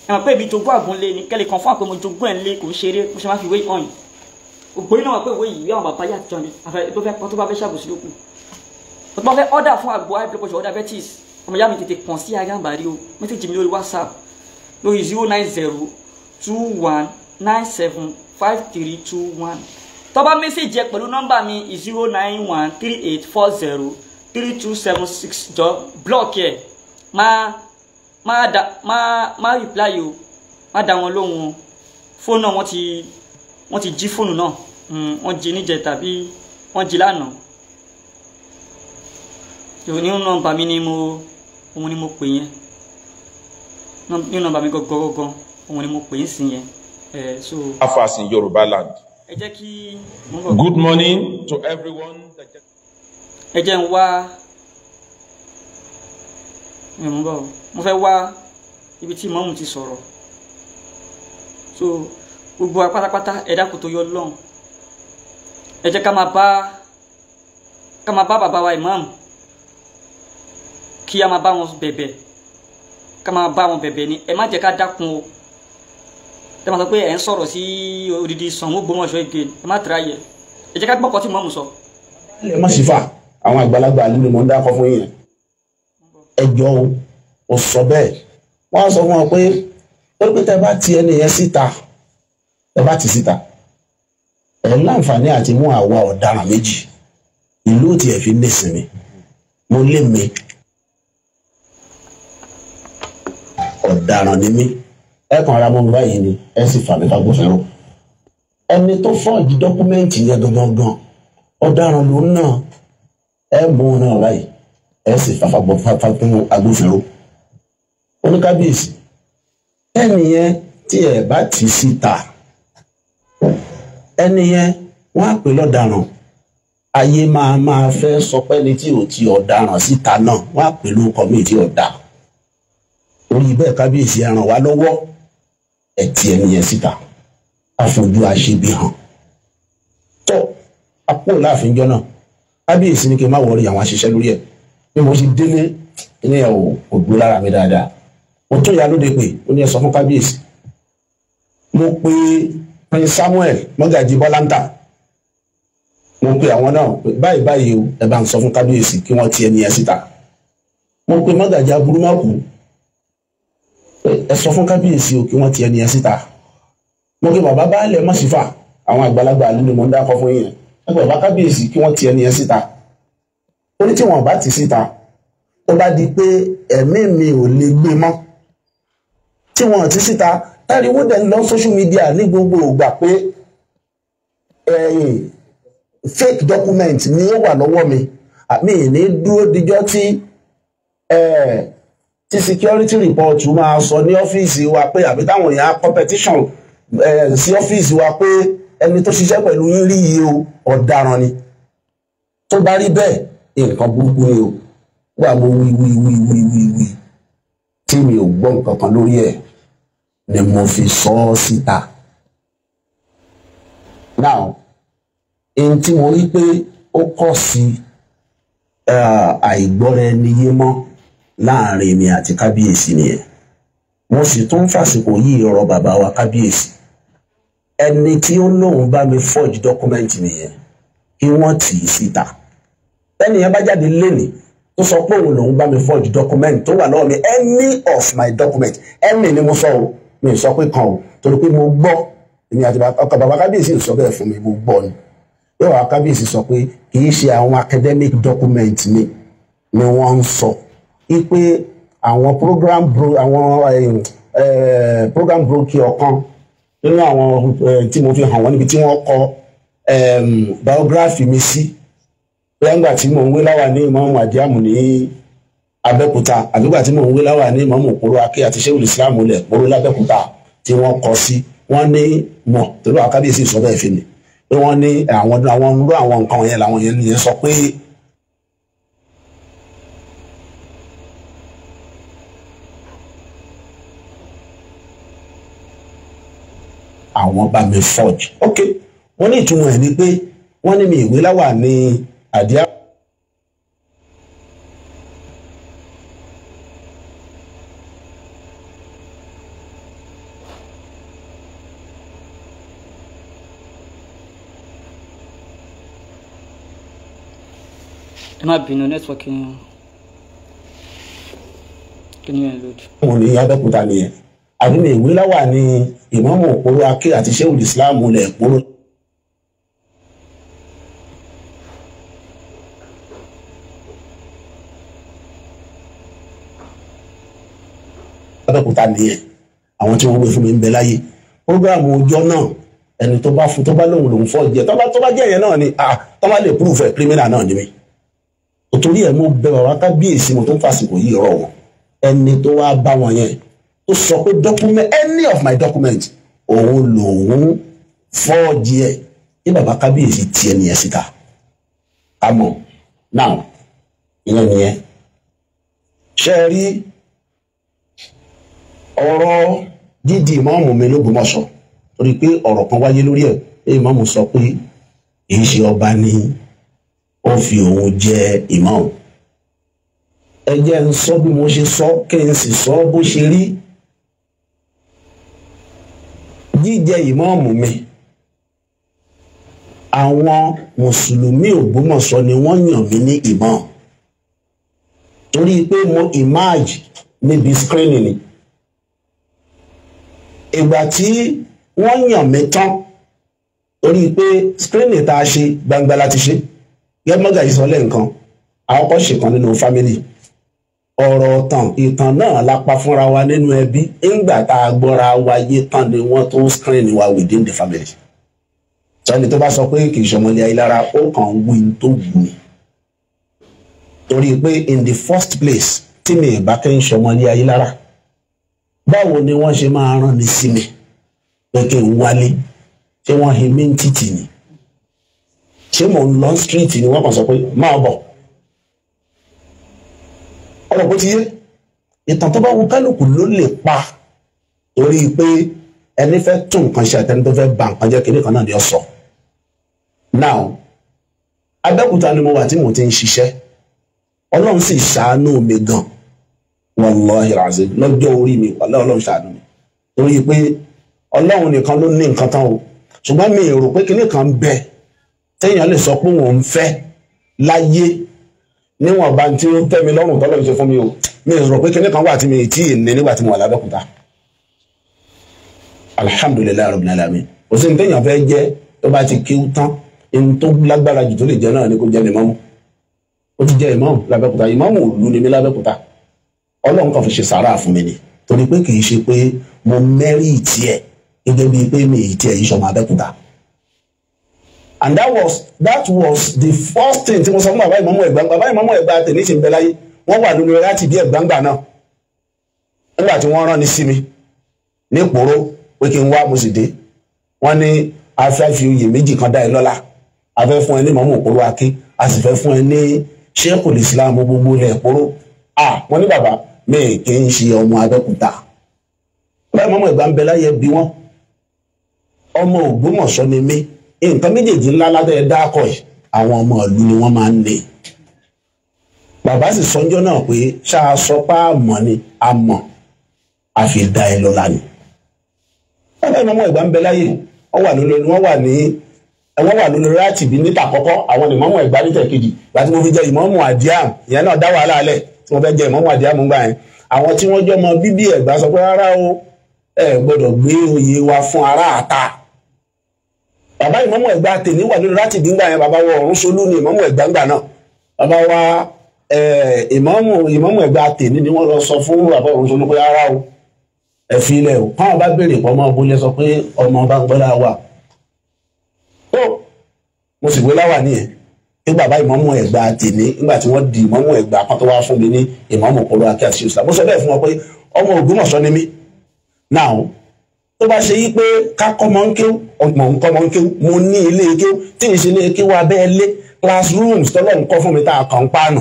ẹ̀mọ̀ pé ibi jogún àgúnlé ní kẹ́lẹ̀ kan fún àpé mo jogún ẹ̀ ń lé kò ń ṣeré mo ṣe máa fi wé hàn yìí ògbóyè náà wà pé ìwé yìí àwọn bàbá yà jọ ni tó bá fẹ́ ṣàbòsí lókun tó bá fẹ́ order fún àgbo high blood pressure order betis ọmọ ìyá mi tètè kàn sí Agambari o mẹ́sẹ̀jì mi lórí WhatsApp lórí 09021975321 tó bá mẹ́sẹ̀jì ẹ pẹ̀lú nọ́mbà mi 09138403276 jọ block ẹ̀ má reply o má dá wọn lóhùn fóònù náà wọ́n ti jí fóònù náà wọ́n jí níjẹ tàbí wọ́n jí lánàá yóò ní nọ́mbà mi ni òun ni mo pè yẹn ní nọ́mbà mi gọgọgọgọ òun ni mo pè yín sí yẹn so. Afas in Yoruba land. ẹ jẹ́ kí. Good morning to everyone. ẹ jẹ́ ń wá mo fẹ́ wá ibi tí Imam ti sọ̀rọ̀ so gbogbo wa pátápátá ẹ dákun tó yọ lọ́hùn ẹ jẹ́ ká máa bá bàbá wa Imam kí a máa bá wọn bẹ̀bẹ̀ ká máa bá wọn bẹ̀bẹ̀ ni ẹ má jẹ́ ká dákun o ẹ máa sọ pé ẹ ń sọ̀rọ̀ sí odidi Soun Ogbomoso Gbe ẹ má tẹ̀ra yẹ ẹ jẹ́ ká gbọ́kọ̀ tí Imam sọ. ẹ má ṣì fà àwọn àgbàlagbà nínú mọ̀ ń dákọ̀ fún yẹn ẹjọ́ o sọ bẹ́ẹ̀ wọ́n á sọ fún ọ pé tẹ́ bá ti ẹni yẹn síta ẹ bá ti síta ẹ láǹfààní àti mú àwa ọ̀daràn méjì ìlú tí ẹ fi nísinmi mo lé mi ọ̀daràn ni mí ẹ kàn ra mọ́ mi báyìí ni ẹ sì fà mí fagbófinró ẹni tó fọ́ọ̀jì dọ́kúmẹ́ǹtì yẹn gangan ọ̀daràn ló náà ẹ mú un náà báyìí ẹ sì fà fagbófinró agbófinró oníkábíyèsí ẹni yẹn tí ẹ bá ti síta ẹni yẹn wọ́n á pè lọ́daràn ayé máa fẹ́ sọ pé ní tí ò ti ọ̀daràn síta náà wọ́n á pè lórúkọ mi tí ọ̀dà orí bẹ́ẹ̀ kábíyèsí ẹ ràn wá lọ́wọ́ ẹ ti ẹni yẹn síta àfojú àṣebi hàn tó apò láàfin jọ náà kábíyèsí ní kí n má wọrí àwọn àṣìṣe lórí ẹ bí mo ti délé ní ẹ ò gbé lára mi dáadáa mo tún ya lóde pé ó ní ẹ sọ fún kábíyèsí mo pe Prince Samuel mọ́gàjì bọ́láńtà mo pe àwọn náà pé báyìí o ẹ bá ń sọ fún kábíyèsí kí wọ́n ti ẹni yẹn síta mo pe mọ́gàjì aburúmọ́kù ẹ sọ fún kábíyèsí o kí wọ́n ti ẹni yẹn síta mo pe bàbá baálẹ̀ mọ́sífà àwọn àgbàlagbà nínú mọ̀ ń dákọ̀ fún yẹn ẹ pe bàbá kábíyèsí kí wọ́n ti ẹni yẹn síta ó ní tí wọ́n bá ti síta tó bá di pé ẹ̀mí mi ò lè gbé mọ́ tí wọ́n ti síta táriwó dẹ̀ ń lọ social media ní gbogbo ìgbà pé fake document ni ó wà lọ́wọ́ mi àmì ní dúró dijọ́ tí security report máa sọ ní ọ́fíìsì wa pé àbí táwọn èèyàn competition sí ọ́fíìsì wa pé ẹni tó ṣiṣẹ́ pẹ̀lú yín rí yìí o ọ̀daràn ni tó bá rí bẹ́ẹ̀ nǹkan burúkú ni o wà mo wí tí mi ò gbọ́ nǹkan kan lórí ẹ̀ ni mo fi sọ ọ́ síta. Now èyí tí mo rí pé ó kọ̀ sí àìgbọ́ra ẹni yé mọ́ láàrin mi àti kábíyèsí nìyẹn mo sì tún fàsìkò yìí ọ̀rọ̀ bàbá wa kábíyèsí ẹni tí ó lóun bá mi forge document nìyẹn kí wọ́n tì í síta ẹni yẹn bá jáde lénìí tó sọ pé òun lòun bá mi forge document tó wà lọ́wọ́ mi any of my document any ni mo sọ o mi sọ pé kan o torí pé mo gbọ́ èmi àti ọkọ bàbá kábíyèsí sọ bẹ́ẹ̀ fún mi mo gbọ́ ni yóò wá kábíyèsí sọ pé kì í ṣe àwọn academic document ni wọ́n ń sọ wípé àwọn program broker ọ̀kan nínú àwọn tí mo fi hàn wọ́n níbi tí wọ́n kọ biography mi sí nígbà tí mò ń wé láwà ní ìmọ̀ọ́mù àdíàmù ní Abẹ́òkúta àbígbà tí mò ń wé láwà ní ìmọ̀ọ́mù òpóró akẹ́ àti ṣéwùlì Islam lẹ̀ òpóró lábẹ́òkúta tí wọ́n kọ sí wọ́n ní mọ̀ torí àwọn kábíyèsí sọ bẹ́ẹ̀ fi ni pé wọ́n ní àwọn nǹkan yẹn làwọn yẹn sọ pé àwọn bá mi forge ok wọ́n ní ìtumọ̀ ẹ̀ ni pé wọ́n ní mi ìwé láwà ní àdíá ẹ má bínú network yẹn kí ni ẹ lòdì. wọ́n ní Abẹ́òkúta nìyẹn àbí mi ìwé láwà ní ìmọ̀ọ́mù òpóró akẹ́ àti ṣéwùlì Islam lẹ̀ òpóró. Abẹ́òkúta nìyẹn àwọn tí wọ́n gbé fún mi ń bẹ láyé programu ọjọ́ náà ẹni tó bá lòun fọ́ jẹ tó bá jẹ́ yẹn náà ni tó bá lè proof ẹ̀ criminal náà ni mi torí ẹ̀ mo bẹ bàbá kábíyèsí mo tó ń fàsìkò yìí rọ̀ wọ́n ẹni tó wá bá wọn yẹn tó sọ pé document any of my document òun lòun fọ́ jẹ ní bàbá kábíyèsí tiẹ̀ nìyẹn síta àmọ́ now ìyẹn nìyẹn ṣe rí ọ̀rọ̀ dídì ìmáàmù mi l'Ógbómọ̀ṣọ́ torí pé ọ̀rọ̀ kan wáyé lórí ẹ̀ ìmáàmù sọ pé èyí ṣe ọba ní ó fi òun jẹ ìmáàmù ẹ jẹ́ ń sọ bí mo ṣe sọ kí n sì sọ bó ṣe rí jíjẹ ìmáàmù mi àwọn mùsùlùmí Ògbómọ̀ṣọ́ ni wọ́n yàn mí ní ìmáàmù torí pé mo emerge níbi screening ni ìgbà tí wọ́n yàn mí tán torí pé screening tá a ṣe gbangba láti ṣe gẹ́gbọ́gà yìí sọ lẹ́ǹkan àwọn kan ṣe kan nínú family ọ̀rọ̀ ìtàn náà lápá fúnra wa nínú ẹbí ńgbà tá a gbọ́ra wáyé tán ni wọ́n tó screen wa within the family sọ́ni tó bá sọ pé kì í ṣọmọlé ayé lára ó kàn ń wí tó wù mí torí pé in the first place tí mi ìbá kẹ́ ń ṣọmọlé ayé lára báwo ni wọ́n ṣe máa rán ni sí mi pé kí n wálé ṣé wọ́n hin mí títì ni ṣé mò ń lọ street ni wọ́n kàn sọ pé máa bọ̀ ọ̀rọ̀ bó ti yé ìtàn tó bá wù kálukú ló lè pa torí pé ẹni fẹ́ tún nǹkan ṣe àtẹni tó fẹ́ bà nǹkan jẹ́ kíní kan náà ni ó sọ now Abẹ́òkúta ni mo wà tí mo ti ń ṣiṣẹ́ Ọlọ́run sì ṣàánú mi gan wallahi alazim lọ́jọ́ orí mi Ọlọ́run ṣàánú mi torí pé Ọlọ́run nìkan ló ní nǹkan tán o ṣùgbọ́n mi rò pé kíní kan bẹ téèyàn lè sọ pé òun fẹ́ láyé níwọ̀n bá tí ó tẹ́ mi lọ́rùn tọ́lọ́run ṣe fún mi o mi rò pé kíní kan wà tí mi tí ì ní nígbà tí mo wà l'Abẹ́òkúta alhamdulilayi rabbil alamin kò sí ní téèyàn fẹ́ jẹ́ tó bá ti kíw tán ní tó lágbára jù tó lè jẹ́ náà ni kò jẹ́ ìmáàmù ó ti jẹ́ ìmáàmù l'Abẹ́òkúta ìmáàmù òlu ni mi l'Abẹ́òkúta Ọlọ́run kan fi ṣe sàárà fún mi ni torí pé kì í ṣe pé mo mẹ́rí ìtì ẹ̀ gẹ́gẹ́ bíi pé mi ìtì ẹ̀ yìí ṣọmọ Abẹ́òkúta and that was the first thing tí mo sọ fún bàbá ìmáàmù Ẹ̀gbá tèmi sì ń bẹ láyé wọ́n wà lórí láti bí Ẹ̀gbá náà nígbà tí wọ́n rán ni sí mi ní ìpòró pé kí n wá mo sì dé wọ́n ní a fẹ́ fi oyè méjì kan dá ẹ lọ́lá a fẹ́ fún ẹ ní ìmáàmù òpóró Aké a sì fẹ́ fún ẹ ní Sheikhul Islam gbogbo ilẹ̀ ìpòró wọ́n ní bàbá mi kì í ṣe ọmọ Abẹ́òkúta báyìí ìmáàmù Ẹ̀gbá ń bẹ láyé bí wọ́n ọmọ Ògbómọ̀ṣọ́ ni mí nǹkan méjèèjì ńlá lábẹ́ dákọ̀ ẹ̀ àwọn ọmọ ìlú ni wọ́n máa ń ní bàbá sì sọ́njọ́ náà pé ṣáà sọ pé àmọ́ ni àmọ́ àfi dá ẹ lọ́lá ni bàbá ìmáàmù Ẹ̀gbá ń bẹ láyé wọ́n wà lórí láti bí níta àkọ́kọ́ àwọn ìmáàmù Ẹ̀gbá níta kejì láti mo fi jẹ ìmáàmù Àdíàm ìyẹn náà dá wàhálà alẹ̀ tí mo fẹ́ jẹ ìmáàmù Àdíàm gbà yẹn àwọn tí wọ́n jọ mọ bíbí Ẹ̀gbá sọ pé rárá o ẹ gbọ́dọ̀ gbé oyè wa fún ará àta. Bàbá ìmáàmù Ẹ̀gbá tèmi wà lórí láti bí gbà yẹn bàbá wa Ọ̀rúnṣolú ni ìmáàmù Ẹ̀gbá gbà náà bàbá wa ìmáàmù Ẹ̀gbá tèmi ni wọ́n lọ sọ fún bàbá Ọ̀rúnṣolú pé rárá o ẹ fi ilẹ̀ o káwọn bá béèrè pọ̀ mọ́ abúlé sọ pé ọmọ ọba ń gbọ́dá wà. Mo sì wé láwà nìyẹn ní bàbá ìmáàmù Ẹ̀gbá tèmi nígbà tí wọ́n di ìmáàmù Ẹ̀gbá kan tó wá fún mi ní ìmáàmù kọ́lọ́ akẹ́ àti ṣùgbọ́n mo sọ bẹ́ẹ̀ fún wọn pé ọmọ Ògbómọ̀ṣọ́ ni mí. Now tó bá ṣe yí pé kákọ́ mọ́ ń kéw ọmọ nǹkan mọ́ ń kéw mo ní ilé kéw tí ì ṣe ilé kéw abẹ́ ilé classrooms tọ́lọ́ nǹkan fún mi tá a kàn ń pàànù.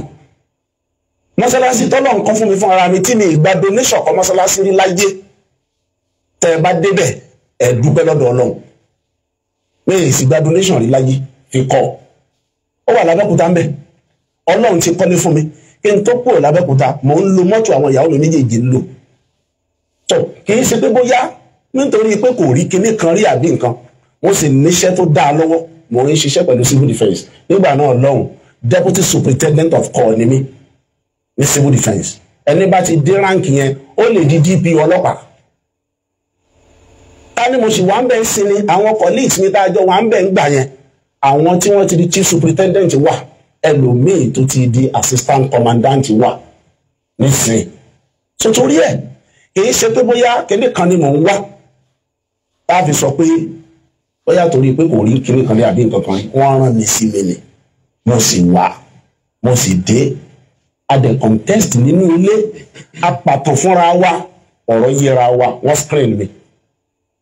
Mọ́sálásí tọ́lọ́ nǹkan fún mi fún ara mi tí mi ìgbà donation kọ́ mọ́sálásí rí láyé tẹ́ ẹ bá débẹ̀ ẹ dúpẹ́ lọ́dọ̀ Ọlọ́run mi ì sì gba donation rí láyé fi kọ́ ó wà lábẹ́kúta ń bẹ̀ Ọlọ́run ti kọ́lé fún mi kí n tó kúrò lábẹ́kúta mò ń lo mọ́tò àwọn ìyàwó mi méjèèjì ń lò tó kì í ṣe pé bóyá nítorí pé kò rí kinní kan rí àbí nǹkan wọ́n sì níṣẹ́ tó dáa lọ́wọ́ mò ń ṣiṣẹ́ pẹ̀lú civil defence nígbà náà lọ́hùn deputy superintendent of corps ni mí ní civil defence ẹni bá ti dé ránkì yẹn ó lè di DP ọlọ́pàá. Ká ní mo sì wà ń bẹ̀ ń sin ni àwọn colleagues mi tá a jọ wà ń bẹ̀ ń gbà yẹn àwọn tí wọ́n ti di chief superintendent wà ẹlòmíì tó ti di assistant commandant wà nísìnyí. Sotori ẹ̀ kì í ṣe pé bóyá kíní kan ni mò ń wá tá a fi sọ pé bóyá torí pé kò rí kíní kan ní àbí nǹkan kan wọ́n rán mi sí mi ni mo sì wà mo sì dé adẹ contest nínú ilé apàtàn fúnra wa ọ̀rọ̀ yẹra wa wọ́n screen mi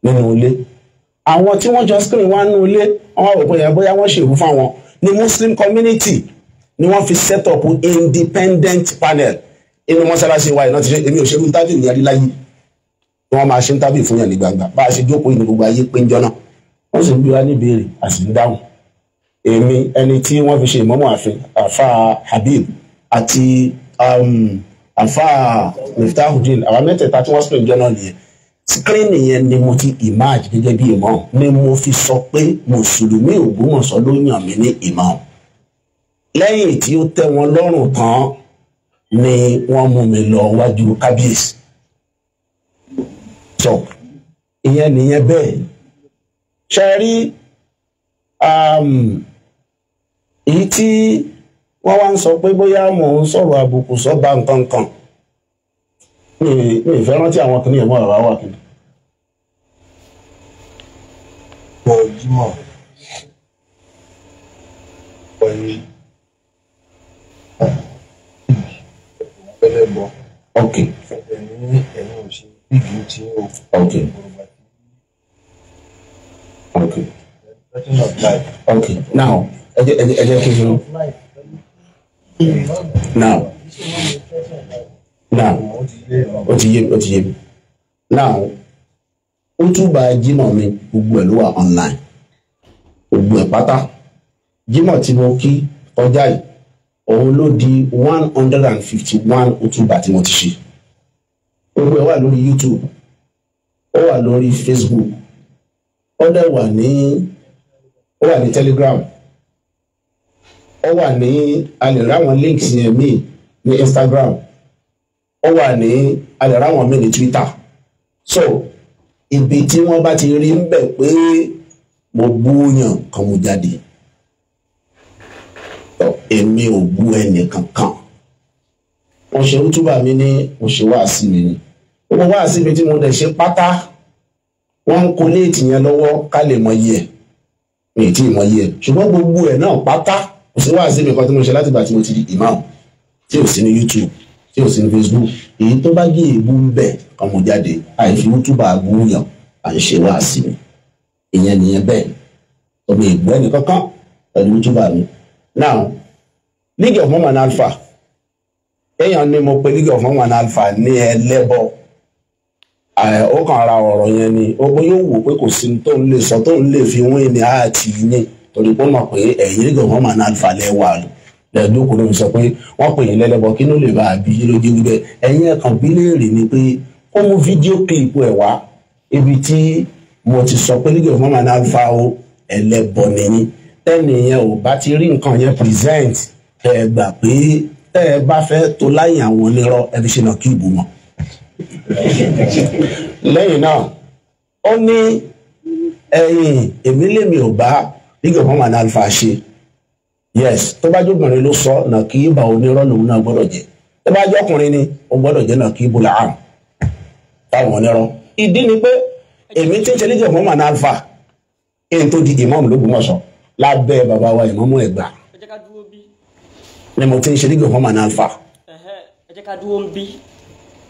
nínú ilé àwọn tí wọ́n jọ screen wa nínú ilé wọ́n wò pé bóyá wọ́n ṣèrú fáwọn ní Muslim community ni wọ́n fi set up independent panel inú mọ́sálásí wa ìná ti ṣe èmi ò ṣerú tábìlì ní adíláyé wọ́n máa ṣe ń tábìlì fún yàn ní gbangba bá a ṣe jókòó inú gbogbo ayé péjọ náà wọ́n sì ń bí wa ní ìbéèrè a sì ń dáhùn èmi ẹni tí wọ́n fi ṣe ìmọ̀mọ́ àfin àfa Habib àti àfa Miftahudeen àwọn mẹ́tẹ̀ẹ̀ta tí wọ́n screen jọ náà nìyẹn screen yẹn ni mo ti emerge gẹ́gẹ́ bí imam ni mo fi sọ pé mùsùlùmí Ògbómọ̀ṣọ́ ló yàn mí ní imam lẹ́yìn tí ó tẹ́ wọn lọ́rùn tán ni wọ́n mú mi lọ wájú kábíyèsí sọ ìyẹn nìyẹn bẹ́ẹ̀ ṣe rí èyí tí wọ́n wá ń sọ pé bóyá mò ń sọ̀rọ̀ àbùkù sọ́ba nǹkan kan mi ìfẹ́ rántí àwọn kìnìyàn mọ́ ọ̀rọ̀ wà kìnìyàn. Jímọ̀ pẹ̀lú ẹlẹ́bọ. Ok. Ẹ̀mí òṣè bíbí tí ó. Ok. Ok. Ok. Now ẹ jẹ́ kí n now ó ti yé mi now ó túbà Jímọ̀ mi gbogbo ẹ̀ ló wà online gbogbo ẹ̀ pátá Jímọ̀ tí mo kí ọjà yìí òun ló di 151 òtúbà tí mo ti ṣe gbogbo ẹ̀ wà lórí YouTube ó wà lórí Facebook ó dẹ̀ wà ní Telegram ó wà ní alẹ́ ráwọn links yẹn míì ní Instagram ó wà ní alẹ́ ráwọn míì ní Twitter so ibi tí wọ́n bá ti rí ń bẹ̀ pé mo búyàn kan mo jáde èmi ò bú ẹnì kankan wọ́n ṣe rútúbà mi ní mo ṣe wáàsí mi ni gbogbo wáàsí mi tí mo dẹ̀ ṣe pátá wọ́n ń kó léètì yẹn lọ́wọ́ ká lè mọ iye ẹ̀ mi ì tí ì mọ iye ẹ̀ ṣùgbọ́n gbogbo ẹ̀ náà pátá kò sí wáàsí mi kan tí mo ṣe láti gbà tí mo ti di imam tí ò sí ní YouTube tí ò sí ní Facebook èyí tó bá gé èébú ń bẹ̀ kan mo jáde àìfi rútúbà búyàn à ń ṣe wáàsí mi ìyẹn nìyẹn bẹ́ẹ̀ ọmọ ìgbọ́ ẹnì kankan pẹ̀lú rútúbà mi. Now League of Mormon Alpha èèyàn ni mo pe League of Mormon Alpha ní ẹlẹ́bọ ó kàn ra ọ̀rọ̀ yẹn ni ogun yóò wò pé kò sí tó ń lè sọ tó ń lè fi wín ní àti yín torí pé ó mọ̀ pé ẹ̀yin League of Mormon Alpha lẹ́wà lẹ́ẹ̀dókòó ló ń sọ pé wọ́n pè yín lẹ́lẹ́bọ kí ló lè bá a bí ló dé wíbẹ̀ ẹ̀yin ẹ̀kan bí léèrè ni pé ó mú fídíò kílìpù ẹ̀ wá ibi tí mo ti sọ pé League of Imam and Alpha o ẹlẹ́bọ nìyí tẹ́nìyẹn ò bá ti rí nǹkan yẹn present ẹ gbà pé ẹ bá fẹ́ tó láyìn àwọn onírọ́ ẹ fi ṣe náà kí ìbò mọ́. lẹ́yìn náà ó ní ẹ̀yìn èmi lèmi ò bá League of Imam and Alpha ṣe yes tó bá jókòrin ló sọ náà kí ìbà onírọ́ lòun náà gbọ́dọ̀ jẹ́ tó bá jọkùnrin ni ó gbọ́dọ̀ jẹ́ náà kí ìbò làám táwọn onírọ́ ìdí ni pé èmi tí ń ṣe League of Imam and Alpha èyí tó di Imam l'Ógbómọ̀ṣọ́ lábẹ́ bàbá wa Imam Ẹ̀gbá ni mo ti ń ṣe League of Imam and Alpha. ẹ jẹ́ ká dúró ń bí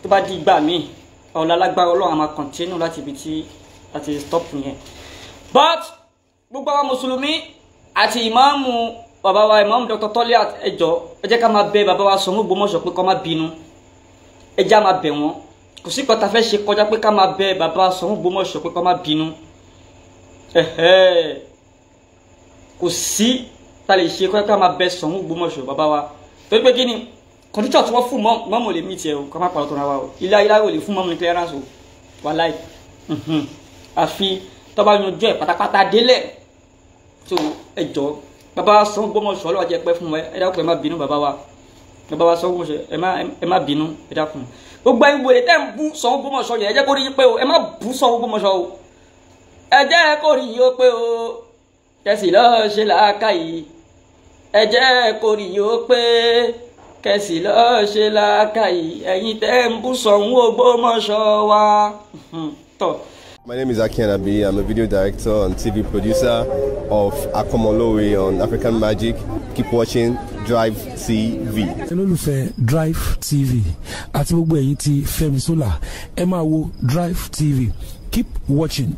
tó bá di ìgbà míì ọ̀la lágbára Ọlọ́run a máa continue láti ibi tí láti stop yẹn but gbogbo àwọn mùsùlùmí àti ìmáàmù bàbá wa ìmáàmù Dr. Toliat ẹjọ́ ẹ jẹ́ ká máa bẹ bàbá wa Soun Ogbomoso pé kó má bínú ẹ jẹ́ á máa bẹ̀ wọ́n kò sí kọ́ta fẹ́ ṣe kọjá pé ká máa bẹ bàbá wa Soun Ogbomoso pé kó má bínú kò sí ta lè ṣe kọ́ta ká máa bẹ Soun Ogbomoso bàbá wa torí pé kí ni kọ́ndíṣọ̀ tí wọ́n fún mọ́mù lè mí tiẹ̀ o ká má pàrọ̀ tó ra wa o ilé ayé láwọ̀ lè fún mọ́mù ní clearance o wàláì àfi tọ́ba yanjú ẹ̀ pátápátá délẹ̀ tó ẹjọ́ bàbá Soun Ogbomoso Ọlọ́run jẹ́ pẹ́ fún ẹ dákun ẹ má bínú bàbá wa Soun Ogbomoso ẹ má bínú ẹ dákun gbogbo ẹ̀yin wèrè tẹ́ ń bú Soun Ogbomoso yẹn ẹ jẹ́ kó rí yín pé o ẹ má bú Soun Ogbomoso o ẹ jẹ́ kó rí yín ó pé o kẹsì lọ́ọ́ ṣe làákàyè ẹ jẹ́ kó rí yín ó pé kẹsì lọ́ọ́ ṣe làákàyè ẹ̀yin tẹ́ ń bú Soun Ogbomoso wa tọ́. My name is Ghandi. I'm a video director and TV producer of Olaoye on African Magic. Keep watching Drivetv. olólùfẹ́ Drivetv àti gbogbo ẹ̀yin tí Fẹ́mi Sola ẹ máa wo Drivetv. Keep watching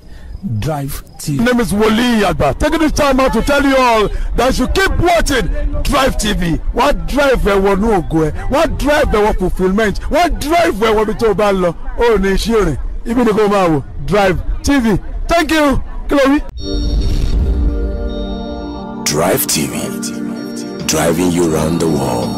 Drivetv. My name is Wole Agba. Taking this time out to tell you all that you keep watching Drivetv. What drive ẹ̀wọ̀ ní ògo ẹ̀? What drive ẹ̀wọ̀ fulfilment? What drive ẹ̀wọ̀ bí tó o bá lọ? Ó ní iṣẹ́ rìn. Ibi ni kò máa wò Drivetv. Thank you. Chloe. Drivetv. Driving you around the world.